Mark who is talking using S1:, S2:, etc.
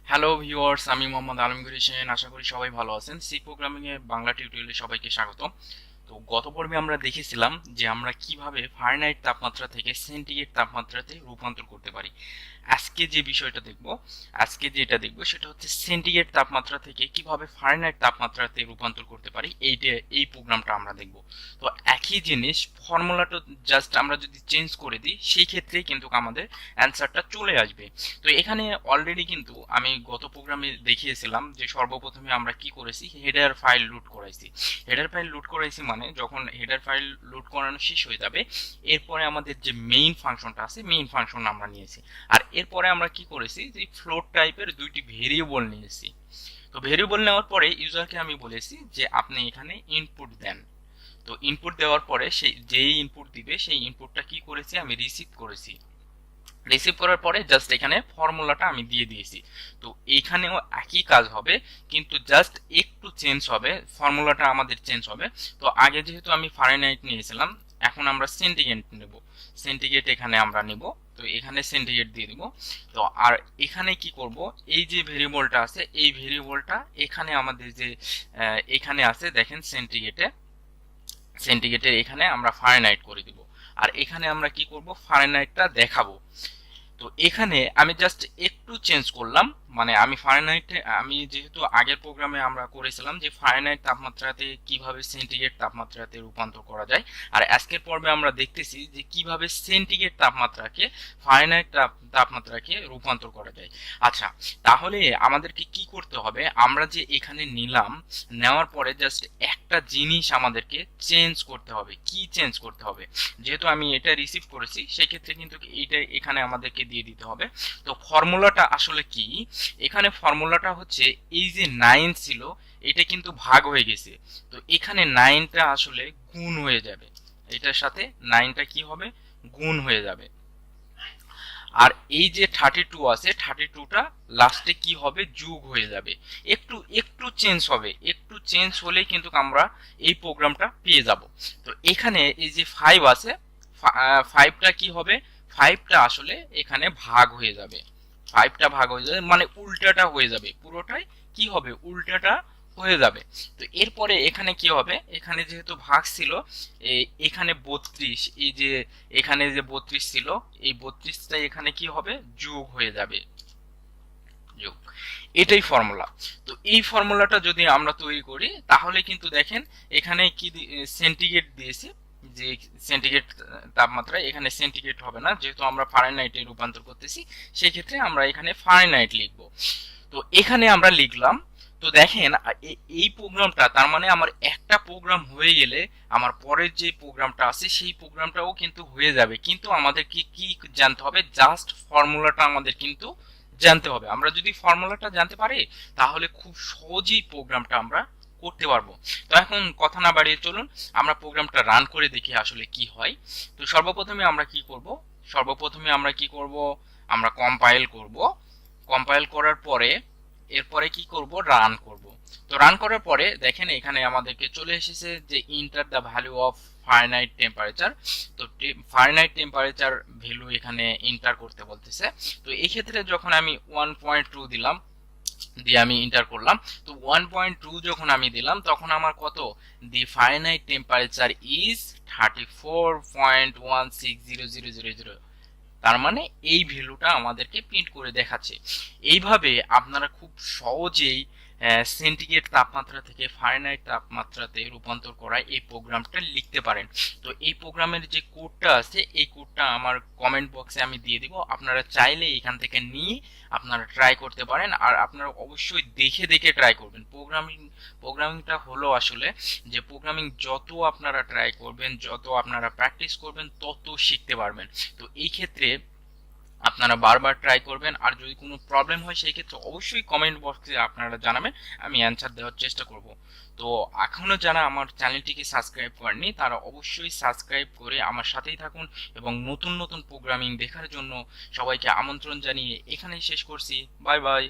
S1: Hello viewers, আমি মোহাম্মদ আলমগীর হোসেন। আশা করি সবাই ভালো আছেন। সি প্রোগ্রামিং এ বাংলা টিউটোরিয়ালে সবাইকে স্বাগত। তো গত পর্বে আমরা দেখেছিলাম যে আমরা কিভাবে ফারেনহাইট তাপমাত্রা থেকে সেন্টিগ্রেড তাপমাত্রাতে রূপান্তর করতে পারি। আজকে যে বিষয়টা দেখব, আজকে যেটা দেখব সেটা হচ্ছে সেন্টিগ্রেড তাপমাত্রা থেকে কিভাবে ফারেনহাইট তাপমাত্রাতে রূপান্তর করতে পারি। এই প্রোগ্রামটা আমরা দেখব। তো একই জিনিস, ফর্মুলাটা জাস্ট আমরা যদি চেঞ্জ করে দিই সেই ক্ষেত্রে কিন্তু আমাদের অ্যান্সারটা চলে আসবে। তো এখানে অলরেডি কিন্তু আমি গত প্রোগ্রামে দেখিয়েছিলাম যে সর্বপ্রথমে আমরা কি করেছি, হেডার ফাইল লোড করাইছি। হেডার ফাইল লোড করাইছি মানে যখন হেডার ফাইল লোড করানো শেষ হয়ে যাবে এরপরে আমাদের যে মেইন ফাংশনটা আছে, মেইন ফাংশন আমরা নিয়েছি। আর এরপরে আমরা কি করেছি, যে ফ্লোট টাইপের দুইটি ভেরিয়েবল নিয়েছি। তো ভেরিয়েবল নেওয়ার পরে ইউজারকে আমি বলেছি যে আপনি এখানে ইনপুট দেন। তো ইনপুট দেওয়ার পরে সেই যেই ইনপুট দিবে সেই ইনপুটটা কি করেছি, আমি রিসিভ করেছি। রিসিভ করার পরে জাস্ট এখানে ফর্মুলাটা আমি দিয়ে দিয়েছি। তো এইখানেও একই কাজ হবে, কিন্তু জাস্ট একটু চেঞ্জ হবে, ফর্মুলাটা আমাদের চেঞ্জ হবে। তো আগে যেহেতু আমি ফারেনহাইট নিয়েছিলাম, এখন আমরা সেন্টিগ্রেড নেব। সেন্টিগ্রেড এখানে আমরা নেব। তো এখানে সেন্টিগ্রেড দিয়ে দিব। তো আর এখানে কি করব, এই যে ভেরিয়েবলটা আছে এই ভেরিয়েবলটা এখানে আমাদের যে এখানে আছে দেখেন সেন্টিগ্রেডের এখানে আমরা ফারেনহাইট করে দিব। আর এখানে আমরা কি করব, ফারেনহাইটটা দেখাবো। তো এখানে আমি জাস্ট একটু চেঞ্জ করলাম, মানে আমি ফারেনহাইটে, আমি যেহেতু আগের প্রোগ্রামে আমরা করেছিলাম যে ফারেনহাইট তাপমাত্রাতে কিভাবে সেন্টিগ্রেড তাপমাত্রাতে রূপান্তর করা যায়, আর আজকের পর্বে আমরা দেখতেছি যে কিভাবে সেন্টিগ্রেড তাপমাত্রাকে ফারেনহাইট তাপমাত্রাকে রূপান্তর করা যায়। আচ্ছা, তাহলে আমাদেরকে কি করতে হবে, আমরা যে এখানে নিলাম, নেওয়ার পরে জাস্ট একটা জিনিস আমাদেরকে চেঞ্জ করতে হবে। কি চেঞ্জ করতে হবে, যেহেতু আমি এটা রিসিভ করেছি সেই ক্ষেত্রে কিন্তু এইটা এখানে আমাদেরকে দিয়ে দিতে হবে। তো ফর্মুলাটা আসলে কি, এখানে ফর্মুলাটা হচ্ছে এই যে 9 ছিল এটা কিন্তু ভাগ হয়ে গেছে। তো এখানে 9টা আসলে গুণ হয়ে যাবে, এটার সাথে 9টা কি হবে, গুণ হয়ে যাবে। আর এই যে 32 আছে 32টা লাস্টে কি হবে, যোগ হয়ে যাবে। একটু একটু চেঞ্জ হবে, একটু চেঞ্জ হলে কিন্তু আমরা এই প্রোগ্রামটা পেয়ে যাব। তো এখানে এই যে 5 আছে, 5টা কি হবে, 5টা আসলে এখানে ভাগ হয়ে যাবে। 5টা ভাগ হয়ে যাবে মানে উল্টাটা হয়ে যাবে, পুরোটাই কি হবে, উল্টাটা হয়ে যাবে। তো এরপরে এখানে কি হবে, এখানে যেহেতু ভাগ ছিল, এখানে 32, এই যে এখানে যে 32 ছিল এই 32টা এখানে কি হবে, যোগ হয়ে যাবে, যোগ। এটাই ফর্মুলা। তো এই ফর্মুলাটা যদি আমরা তৈরি করি তাহলে কিন্তু দেখেন এখানে কি সেন্টিগ্রেড দিয়েছে, যে সেন্টিগ্রেড তাপমাত্রা, এখানে সেন্টিগ্রেড হবে না যেহেতু আমরা ফারেনহাইটে রূপান্তর করতেছি, সেই ক্ষেত্রে আমরা এখানে ফারেনহাইট লিখব। তো এখানে আমরা লিখলাম। তো দেখেন এই প্রোগ্রামটা, তার মানে আমার একটা প্রোগ্রাম হয়ে গেলে আমার পরের যে প্রোগ্রামটা আছে সেই প্রোগ্রামটাও কিন্তু হয়ে যাবে, কিন্তু আমাদের কি কি জানতে হবে, জাস্ট ফর্মুলাটা আমাদের কিন্তু জানতে হবে। আমরা যদি ফর্মুলাটা জানতে পারি তাহলে খুব সহজেই প্রোগ্রামটা আমরা করতে পারবো। তো এখন কথা না বাড়িয়ে চলুন আমরা প্রোগ্রামটা রান করে দেখি আসলে কি হয়। তো সর্বপ্রথমে আমরা কি করব, আমরা কম্পাইল করব। কম্পাইল করার পরে এরপরে কি করব, রান করব। তো রান করার পরে দেখেন এখানে আমাদেরকে চলে এসেছে যে enter the value of Fahrenheit temperature. তো ফারেনহাইট টেম্পারেচার ভ্যালু এখানে এন্টার করতে বলতেছে। তো এই ক্ষেত্রে যখন আমি 1.2 দিলাম, দিয়ে আমি এন্টার করলাম। তো 1.2 যখন আমি দিলাম তখন আমার কত, দি ফারেনহাইট টেম্পারেচার ইজ 34.160000। তার মানে এই ভ্যালুটা আমাদেরকে প্রিন্ট করে দেখাচ্ছে। এইভাবে আপনারা খুব সহজেই সেন্টিগ্রেড তাপমাত্রা থেকে ফারেনহাইট তাপমাত্রাতে রূপান্তর করা এই প্রোগ্রামটা লিখতে পারেন। তো এই প্রোগ্রামের যে কোডটা আছে এই কোডটা আমার কমেন্ট বক্সে আমি দিয়ে দিব, আপনারা চাইলে এখান থেকে নিয়ে আপনারা ট্রাই করতে পারেন। আর আপনারা অবশ্যই দেখে দেখে ট্রাই করবেন। প্রোগ্রামিংটা হলো আসলে যে প্রোগ্রামিং যত আপনারা ট্রাই করবেন, যত আপনারা প্র্যাকটিস করবেন তত শিখতে পারবেন। তো এই ক্ষেত্রে আপনারা বারবার ট্রাই করবেন। আর যদি কোনো প্রবলেম হয় সেই ক্ষেত্রে অবশ্যই কমেন্ট বক্সে আপনারা জানাবেন, আমি অ্যান্সার দেওয়ার চেষ্টা করব। তো এখনো যারা আমার চ্যানেলটিকে সাবস্ক্রাইব করেননি তারা অবশ্যই সাবস্ক্রাইব করে আমার সাথেই থাকুন, এবং নতুন নতুন প্রোগ্রামিং দেখার জন্য সবাইকে আমন্ত্রণ জানিয়ে এখানেই শেষ করছি। Bye bye.